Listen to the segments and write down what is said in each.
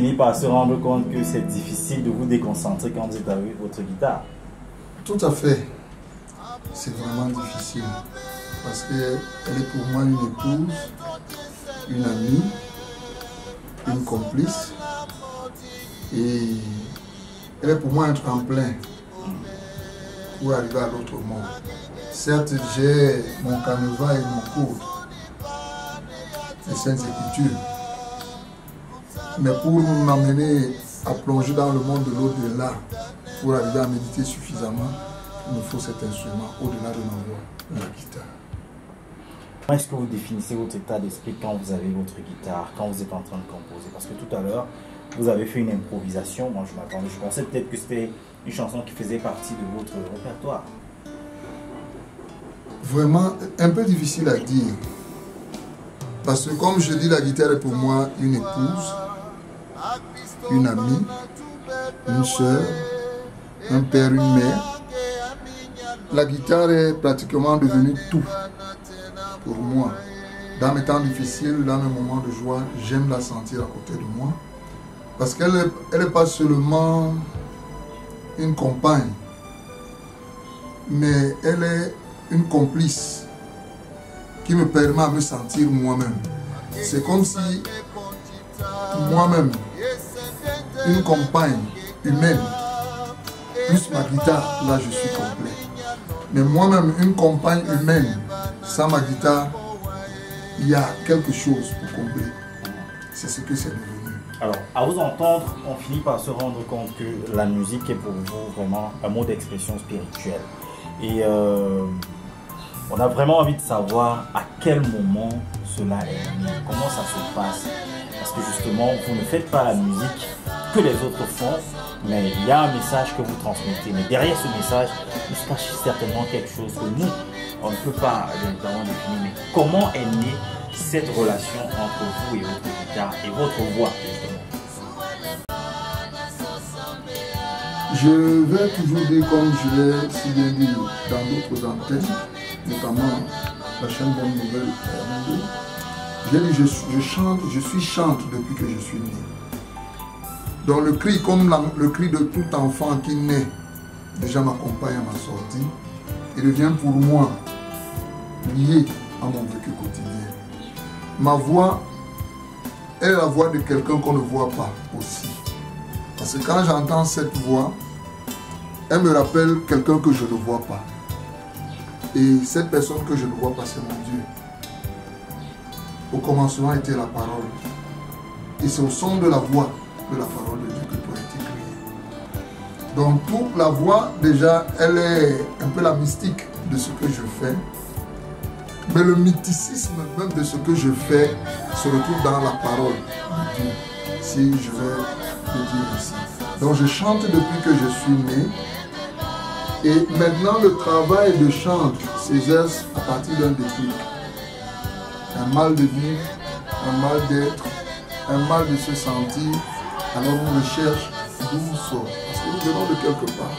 fini par se rendre compte que c'est difficile de vous déconcentrer quand vous êtes avec votre guitare? Tout à fait. C'est vraiment difficile. Parce qu'elle est pour moi une épouse, une amie, une complice. Et elle est pour moi un tremplin pour arriver à l'autre monde. Certes, j'ai mon canevas et mon code, les Saintes Écritures. Mais pour m'amener à plonger dans le monde de l'au-delà, pour arriver à méditer suffisamment, il me faut cet instrument au-delà de ma voix, la guitare. Comment est-ce que vous définissez votre état d'esprit quand vous avez votre guitare, quand vous êtes en train de composer? Parce que tout à l'heure, vous avez fait une improvisation. Moi, je pensais peut-être que c'était une chanson qui faisait partie de votre répertoire. Vraiment, un peu difficile à dire. Parce que comme je dis, la guitare est pour moi une épouse, une amie, une soeur, un père, une mère. La guitare est pratiquement devenue tout pour moi. Dans mes temps difficiles, dans mes moments de joie, j'aime la sentir à côté de moi. Parce qu'elle n'est pas seulement une compagne, mais elle est une complice qui me permet de me sentir moi-même. C'est comme si moi-même, une compagne humaine, plus ma guitare, là je suis complet. Mais moi-même, une compagne humaine, sans ma guitare, il y a quelque chose pour combler. C'est ce que c'est devenu. Alors, à vous entendre, on finit par se rendre compte que la musique est pour vous vraiment un mode d'expression spirituelle. Et on a vraiment envie de savoir à quel moment cela est né, comment ça se passe. Parce que justement, vous ne faites pas la musique que les autres font, mais il y a un message que vous transmettez. Mais derrière ce message, il se cache certainement quelque chose que nous, on ne peut pas évidemment définir. Mais comment est née cette relation entre vous et votre guitare et votre voix, justement? Je vais toujours dire, comme je l'ai si bien dit dans d'autres antennes, notamment la chaîne Bonne Nouvelle, j'ai dit je suis chante depuis que je suis né. Donc le cri, comme le cri de tout enfant qui naît, déjà m'accompagne à ma sortie, il devient pour moi lié à mon vécu quotidien. Ma voix est la voix de quelqu'un qu'on ne voit pas aussi. Parce que quand j'entends cette voix, elle me rappelle quelqu'un que je ne vois pas. Et cette personne que je ne vois pas, c'est mon Dieu. Au commencement était la parole. Et c'est au son de la voix de la parole de Dieu que tout a été créé. Donc toute la voix, déjà, elle est un peu la mystique de ce que je fais. Mais le mythicisme même de ce que je fais se retrouve dans la parole de Dieu. Si je vais le dire ici. Donc je chante depuis que je suis né. Et maintenant le travail de chant s'exerce à partir d'un déclic. Un mal de vivre, un mal d'être, un mal de se sentir. Alors on recherche d'où nous sommes. Parce que nous venons de quelque part.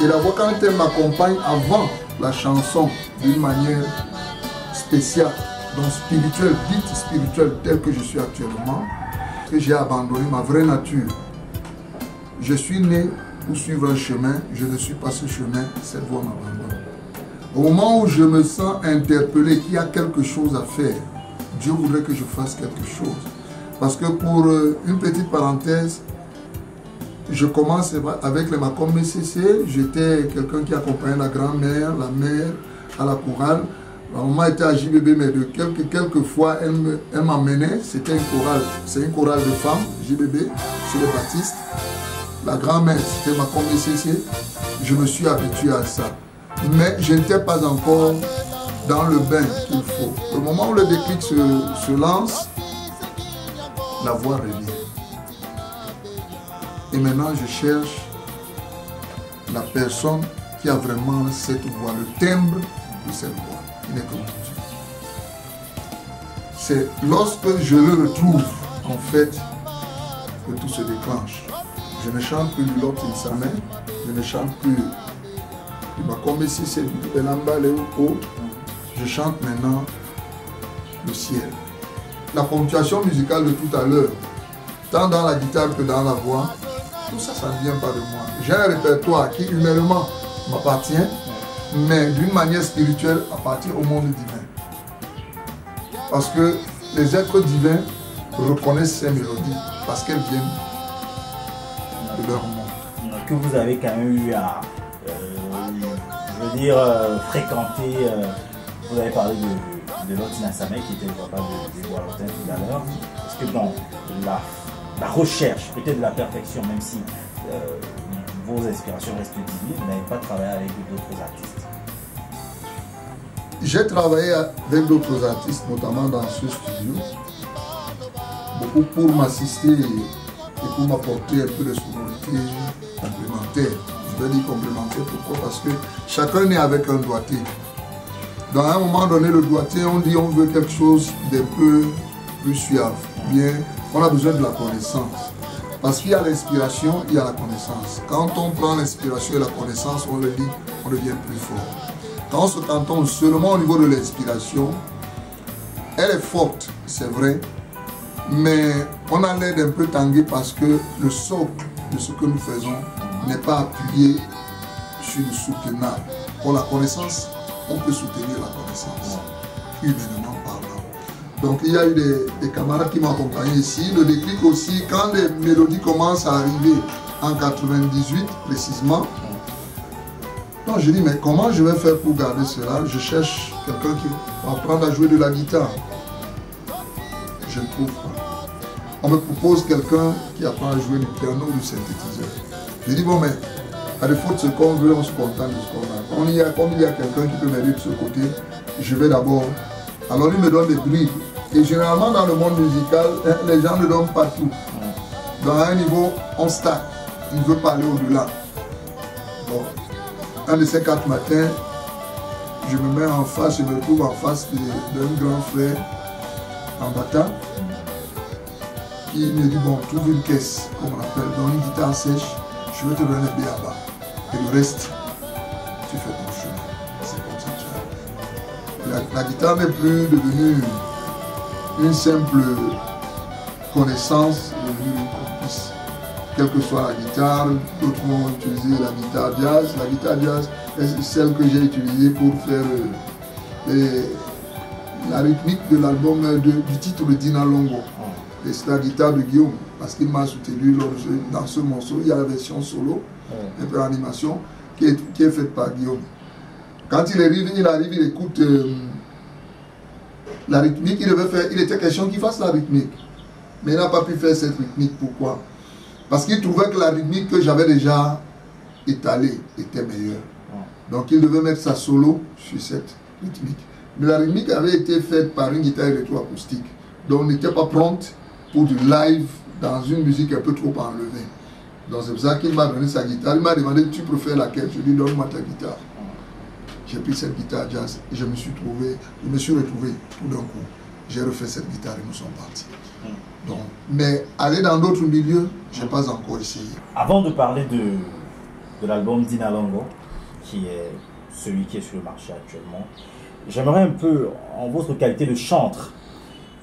Et la voix, quand elle m'accompagne avant la chanson d'une manière spéciale, donc spirituelle, dite spirituelle, telle que je suis actuellement, que j'ai abandonné ma vraie nature. Je suis né pour suivre un chemin, je ne suis pas ce chemin, cette voie m'abandonne. Au moment où je me sens interpellé qu'il y a quelque chose à faire, Dieu voudrait que je fasse quelque chose. Parce que pour une petite parenthèse, je commence avec les Macom MCC, j'étais quelqu'un qui accompagnait la grand-mère, la mère à la chorale. Ma maman était à JBB, mais de quelques fois, elle m'emmenait, c'était une chorale, c'est une chorale de femmes, JBB, chez les baptistes. La grand-mère, c'était Macom MCC, je me suis habitué à ça. Mais je n'étais pas encore dans le bain qu'il faut. Au moment où le déclic se lance, la voix revient. Et maintenant, je cherche la personne qui a vraiment cette voix, le timbre de cette voix, qui n'est que mon Dieu. C'est lorsque je le retrouve, en fait, que tout se déclenche. Je ne chante plus du Lot Insamé, je ne chante plus du Macom MCC, du Belamba, les autres. Je chante maintenant le ciel. La ponctuation musicale de tout à l'heure tant dans la guitare que dans la voix, tout ça, ça ne vient pas de moi. J'ai un répertoire qui humainement m'appartient, mais d'une manière spirituelle appartient au monde divin. Parce que les êtres divins reconnaissent ces mélodies parce qu'elles viennent de leur monde. Que vous avez quand même eu à, je veux dire, fréquenter, vous avez parlé de Lotina Samé qui était le papa de Valentin tout à l'heure. Est-ce que dans la recherche, peut-être de la perfection, même si vos inspirations restent divines, vous n'avez pas travaillé avec d'autres artistes? J'ai travaillé avec d'autres artistes, notamment dans ce studio, beaucoup pour m'assister et pour m'apporter un peu de sonorités complémentaires. Je vais dire complémentaires, pourquoi? Parce que chacun est avec un doigté. Dans un moment donné, le doigté, on dit on veut quelque chose d'un peu plus suave. Bien, on a besoin de la connaissance. Parce qu'il y a l'inspiration, il y a la connaissance. Quand on prend l'inspiration et la connaissance, on le lit, on devient plus fort. Quand on se cantonne seulement au niveau de l'inspiration, elle est forte, c'est vrai, mais on a l'air d'un peu tangué parce que le socle de ce que nous faisons n'est pas appuyé sur le soutenable. Pour la connaissance, on peut soutenir la connaissance, humainement parlant. Donc il y a eu des camarades qui m'ont accompagné ici. Le déclic aussi, quand les mélodies commencent à arriver en 98 précisément, non, je dis, mais comment je vais faire pour garder cela? Je cherche quelqu'un qui va apprendre à jouer de la guitare. Je ne trouve pas. On me propose quelqu'un qui apprend à jouer du piano ou du synthétiseur. Je dis, bon, mais à défaut de ce qu'on veut, on se contente de ce qu'on a. Comme il y a quelqu'un qui peut m'aider de ce côté, je vais d'abord. Alors, il me donne des bribes. Et généralement, dans le monde musical, les gens ne donnent pas tout. Dans un niveau, on stagne. Il veut pas aller au-delà. Bon. Un de ces 4 matins, je me mets en face, je me trouve en face d'un grand frère en bâtard qui me dit, bon, trouve une caisse, comme on appelle, dans une guitare sèche, je vais te donner le B.A.B.A. Et le reste, tu fais ton chemin. C'est comme ça que tu as. La guitare n'est plus devenue une simple connaissance, devenue une complice. Quelle que soit la guitare, d'autres vont utiliser la guitare jazz. La guitare jazz est celle que j'ai utilisée pour faire la rythmique de l'album du titre de Dina Longo. Et c'est la guitare de Guillaume, parce qu'il m'a soutenu dans ce morceau. Il y a la version solo, un peu animation, qui est faite par Guillaume. Quand il arrive, il écoute la rythmique. Il était question qu'il fasse la rythmique. Mais il n'a pas pu faire cette rythmique. Pourquoi? Parce qu'il trouvait que la rythmique que j'avais déjà étalée était meilleure. Donc il devait mettre sa solo sur cette rythmique. Mais la rythmique avait été faite par une guitare électroacoustique. Donc on n'était pas prompt pour du live dans une musique un peu trop enlevée. Donc c'est pour ça qu'il m'a donné sa guitare. Il m'a demandé, tu préfères laquelle? Je lui ai dit, donne-moi ta guitare. J'ai pris cette guitare jazz et je me suis retrouvé tout d'un coup. J'ai refait cette guitare et nous sommes partis. Donc, mais aller dans d'autres milieux, je n'ai pas encore essayé. Avant de parler de l'album Dina Longo, qui est celui qui est sur le marché actuellement, j'aimerais un peu, en votre qualité de chantre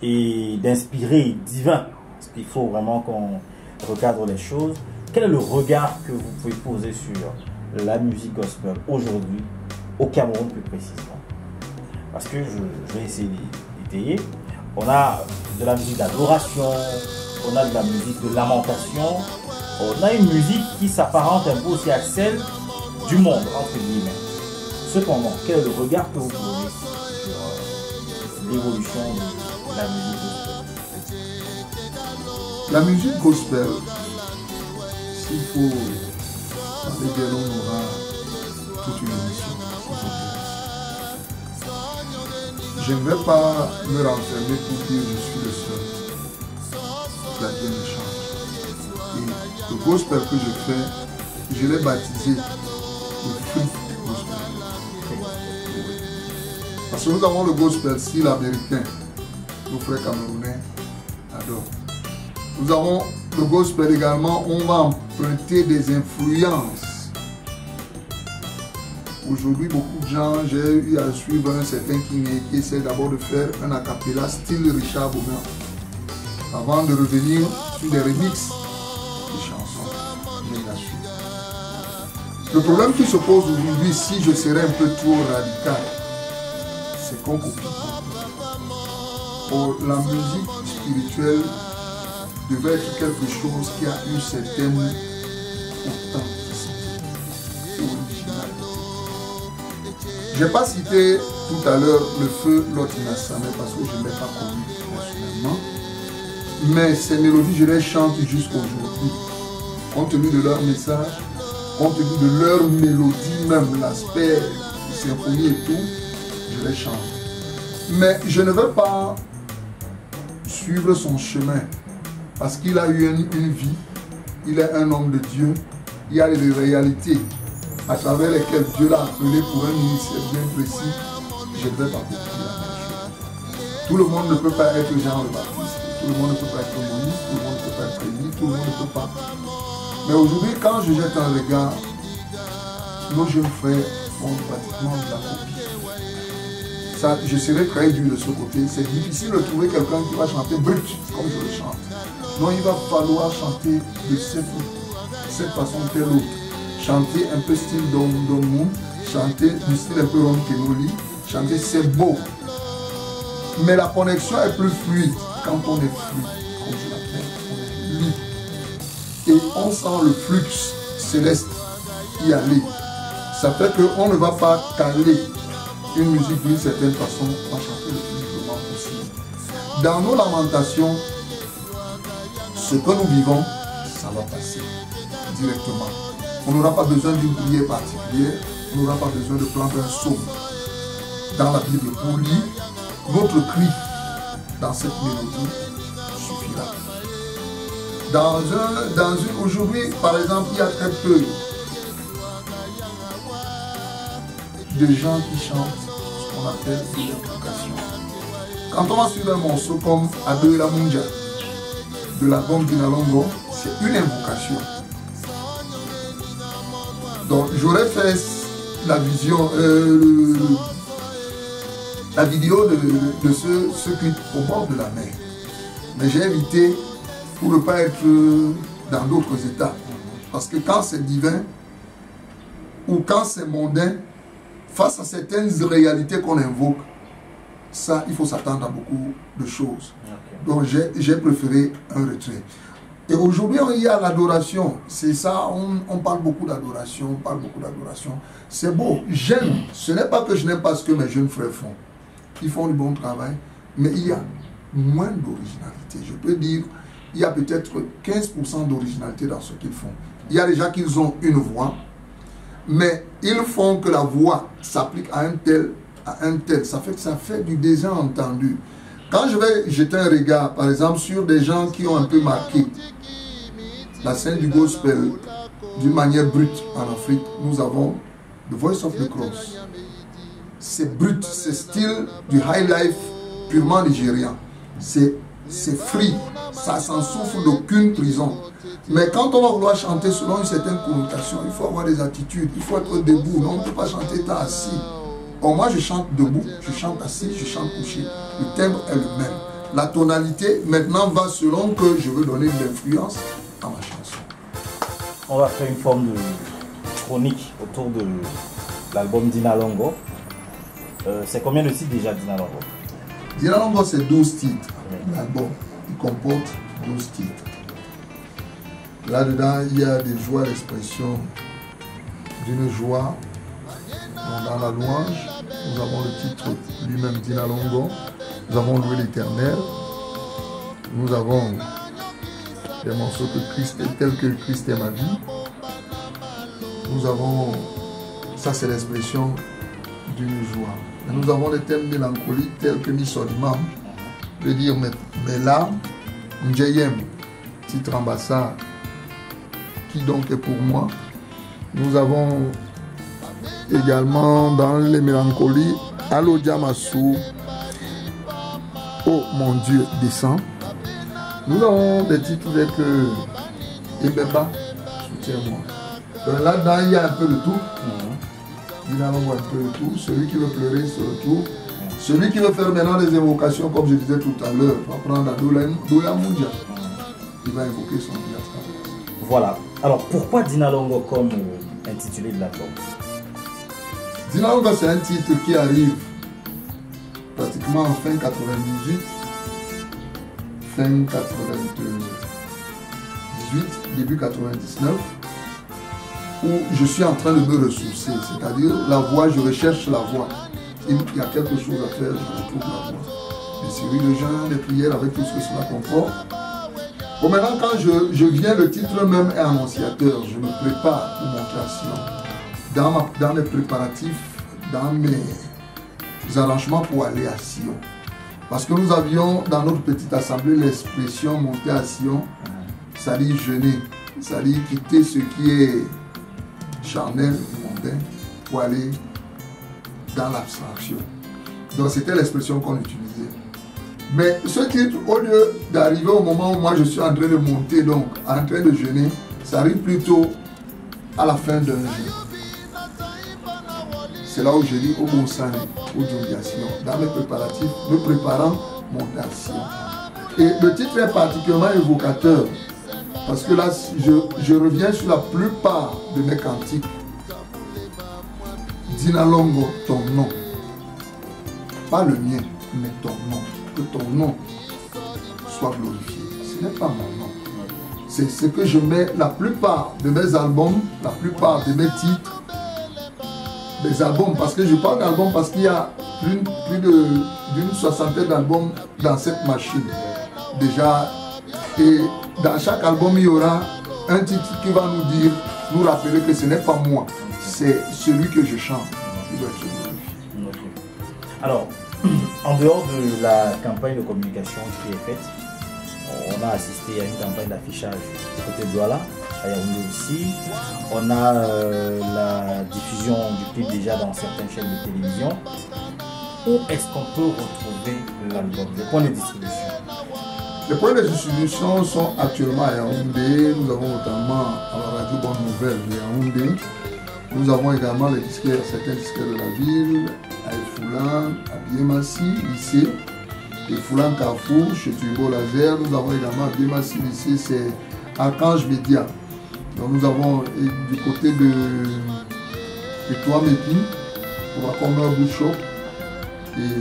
et d'inspiré divin, parce qu'il faut vraiment qu'on recadre les choses, quel est le regard que vous pouvez poser sur la musique gospel aujourd'hui, au Cameroun plus précisément? Parce que je vais essayer d'étayer. On a de la musique d'adoration, on a de la musique de lamentation, on a une musique qui s'apparente un peu aussi à celle du monde, entre guillemets. Cependant, quel est le regard que vous posez sur l'évolution de la musique gospel? La musique gospel, s'il faut parler d'elle, on aura toute une émission. Je ne vais pas me renfermer pour dire je suis le seul. La Dieu me change. Et le gospel que je fais, je l'ai baptisé le free gospel. Parce que nous avons le gospel style américain. Nos frères camerounais adorent. Nous avons le gospel également, on va emprunter des influences. Aujourd'hui, beaucoup de gens, j'ai eu à suivre un certain qui essaie d'abord de faire un a cappella style Richard Boumin, avant de revenir aussi des remixes de chansons. Je l'assume. Le problème qui se pose aujourd'hui, si je serais un peu trop radical, c'est qu'on copie. Oh, la musique spirituelle devait être quelque chose qui a une certaine authenticité, originalité. Je n'ai pas cité tout à l'heure le feu Lotina Samé parce que je ne l'ai pas connu personnellement, mais ces mélodies, je les chante jusqu'aujourd'hui, compte tenu de leur message, compte tenu de leur mélodie, même l'aspect symphonie et tout, je les chante. Mais je ne veux pas suivre son chemin parce qu'il a eu une vie, il est un homme de Dieu, il y a des réalités à travers lesquelles Dieu l'a appelé pour un ministère bien précis. Je ne vais pas copier la même chose. Tout le monde ne peut pas être Jean le Baptiste, tout le monde ne peut pas être Moïse, tout le monde ne peut pas être Élie, tout le monde ne peut pas. Mais aujourd'hui, quand je jette un regard, nos jeunes frères font pratiquement de la copie. Ça, je serais très dur de ce côté. C'est difficile de trouver quelqu'un qui va chanter brut comme je le chante. Non, il va falloir chanter de cette façon ou telle autre. Chanter un peu style Don Moon, chanter du style un peu Ron Kenoli, chanter c'est beau. Mais la connexion est plus fluide quand on est fluide, comme je l'appelle, on est libre. Et on sent le flux céleste y aller. Ça fait qu'on ne va pas caler une musique d'une certaine façon, on va chanter le plus librement possible. Dans nos lamentations, ce que nous vivons, ça va passer directement. On n'aura pas besoin d'une prière particulière, on n'aura pas besoin de prendre un psaume dans la Bible pour lire. Notre cri dans cette mélodie suffira. Aujourd'hui, par exemple, il y a très peu de gens qui chantent ce qu'on appelle une invocation. Quand on va suivre un morceau comme Adoela Munja de l'album Dinalongo, c'est une invocation. Donc j'aurais fait la vision, la vidéo de ce clip au bord de la mer. Mais j'ai évité pour ne pas être dans d'autres états. Parce que quand c'est divin ou quand c'est mondain, face à certaines réalités qu'on invoque, ça, il faut s'attendre à beaucoup de choses. Okay. Donc j'ai préféré un retrait. Et aujourd'hui, il y a l'adoration. C'est ça, on parle beaucoup d'adoration, on parle beaucoup d'adoration. C'est beau, j'aime. Ce n'est pas que je n'aime pas ce que mes jeunes frères font. Ils font du bon travail, mais il y a moins d'originalité. Je peux dire, il y a peut-être 15% d'originalité dans ce qu'ils font. Il y a déjà qu'ils ont une voix, mais ils font que la voix s'applique à un tel. Ça fait que ça fait du déjà entendu. Quand je vais jeter un regard, par exemple, sur des gens qui ont un peu marqué la scène du gospel d'une manière brute en Afrique, nous avons The Voice of the Cross. C'est brut, c'est style du high life purement nigérian. C'est free, ça s'en souffre d'aucune prison. Mais quand on va vouloir chanter selon une certaine connotation, il faut avoir des attitudes, il faut être debout. Non, on ne peut pas chanter étant assis. Or, moi, je chante debout, je chante assis, je chante couché. Le timbre est le même. La tonalité, maintenant, va selon que je veux donner de l'influence à ma chanson. On va faire une forme de chronique autour de l'album Dinalongo. C'est combien de titres déjà, Dinalongo? Dinalongo, c'est 12 titres. L'album, il comporte 12 titres. Là-dedans, il y a des joies d'expression, d'une joie. Dans la louange, nous avons le titre lui-même Dinalongo. Nous avons loué l'Éternel. Nous avons des morceaux tels que Christ est ma vie. Nous avons, ça c'est l'expression d'une joie. Mais nous avons des thèmes mélancoliques tels que Misodimam. Je veux dire, mais là, Njayem, titre ambassade, qui donc est pour moi. Nous avons également dans les mélancolies, Allo Diamassou, Oh mon Dieu, descend. Nous avons des titres avec Ebeba, soutiens-moi. Là-dedans, il y a un peu de tout. Il y a un peu de tout. Celui qui veut pleurer se retrouve. Celui qui veut faire maintenant des évocations, comme je disais tout à l'heure, va prendre Adoela Munja. il va évoquer son vie à travers. Voilà. Alors, pourquoi Dinalongo comme intitulé de l'album? Dinalongo, c'est un titre qui arrive pratiquement en fin 98, fin 98, début 99, où je suis en train de me ressourcer, c'est-à-dire la voix, je recherche la voix. Il y a quelque chose à faire, je retrouve la voix. Les séries de gens, les prières avec tout ce que cela comporte. Bon, maintenant, quand je viens, le titre même est annonciateur. Je me prépare pour monter à Sion. Dans mes préparatifs, dans mes arrangements pour aller à Sion. Parce que nous avions dans notre petite assemblée l'expression monter à Sion, ça dit jeûner, ça dit quitter ce qui est charnel et mondain pour aller dans l'abstraction. Donc c'était l'expression qu'on utilisait. Mais ce titre, au lieu d'arriver au moment où moi je suis en train de monter, donc en train de jeûner, ça arrive plutôt à la fin d'un jeûne. C'est là où je dis au bon sang, au Sion, dans mes préparatifs, me préparant monter à Sion. Et le titre est particulièrement évocateur, parce que là, je reviens sur la plupart de mes cantiques. Dinalongo, ton nom. Pas le mien, mais ton nom. Que ton nom soit glorifié. Ce n'est pas mon nom. C'est ce que je mets la plupart de mes albums, la plupart de mes titres, des albums, parce que je parle d'albums parce qu'il y a plus d'une soixantaine d'albums dans cette machine. Déjà, et dans chaque album, il y aura un titre qui va nous dire, nous rappeler que ce n'est pas moi, c'est celui que je chante. Il doit être glorifié. Alors, en dehors de la campagne de communication qui est faite, on a assisté à une campagne d'affichage du côté de Douala, à Yaoundé aussi. On a la diffusion du clip déjà dans certaines chaînes de télévision. Où est-ce qu'on peut retrouver l'album, les points de distribution? Les points de distribution sont actuellement à Yaoundé. Nous avons notamment à la radio Bonne Nouvelle de Yaoundé. Nous avons également les disquaires, certains disquaires de la ville, à Efoulan, à Biemassi, lycée, Efoulan Carrefour, chez Tubo Laser. Nous avons également à Biemassi, lycée, c'est Archange Média. Donc nous avons du côté de Toi Mépi, pour la Commer Bookshop. Et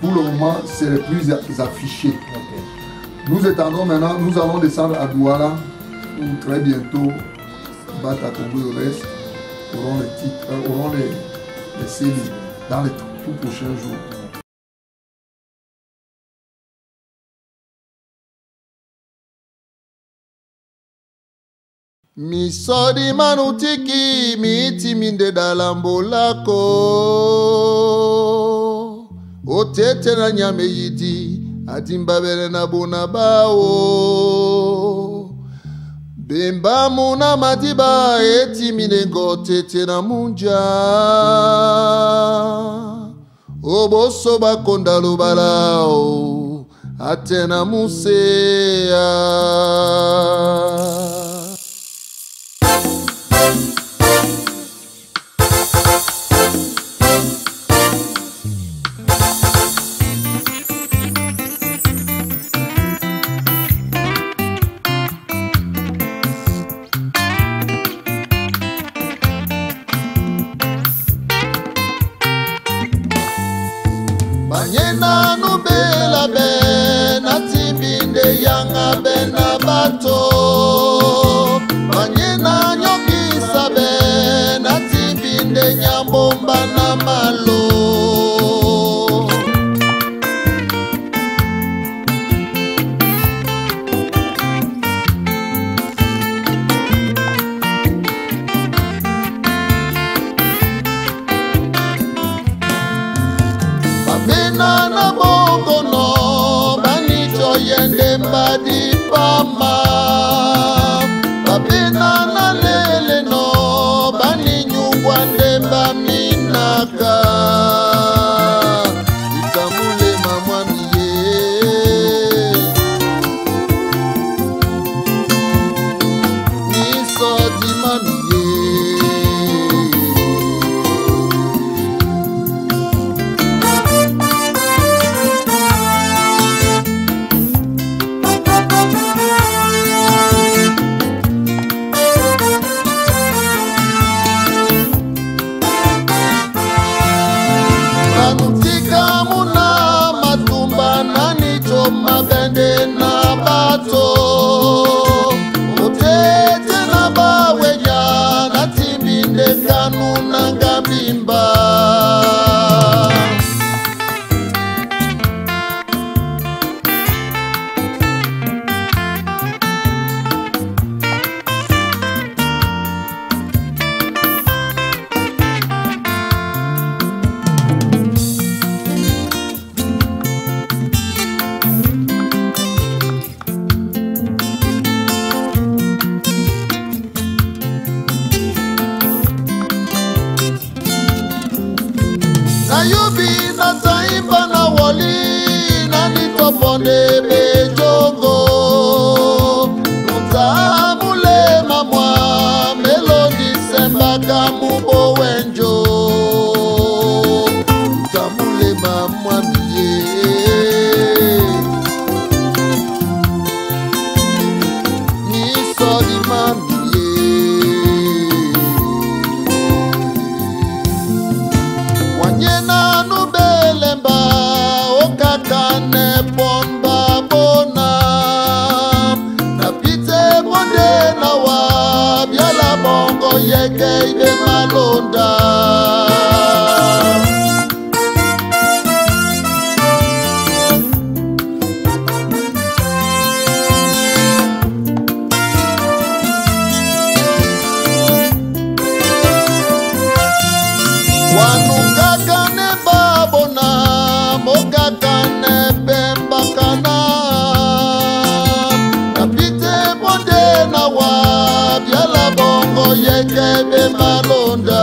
pour le moment, c'est les plus affichés. Okay. Nous étendons maintenant, nous allons descendre à Douala, où très bientôt, Bata Congo et le reste auront les titres, auront les CD dans les tout prochains jours. Misodi manutiki miti minde dalambolako otete na nyame yidi atimbabere na bona bao bemba muna madiba eti minengo tete na munja oboso bakonda lubalao atena musea. Banyena nubela be natibinde yanga bena bato banyena nyokisa be natibinde nyambomba na malo na bongono banito yende mbadi pama babena na lele no bani nyungwa ndemba minaka itamule mamwamiye niso dimamiye. nganu nanga bimba Ayubi na taimba na wali na nitopone bejongo Nutamule mamwa melodi sembaka mubo wenjo Nutamule mamwa miye Nisori mamiye Wanyena nubelemba okakane bonba bona Napite bonde na wa biala bongo yeke ibe malonda Wanungakane babona mokakane bembakana Kapite bonde na wa biala bongo yeke be malonda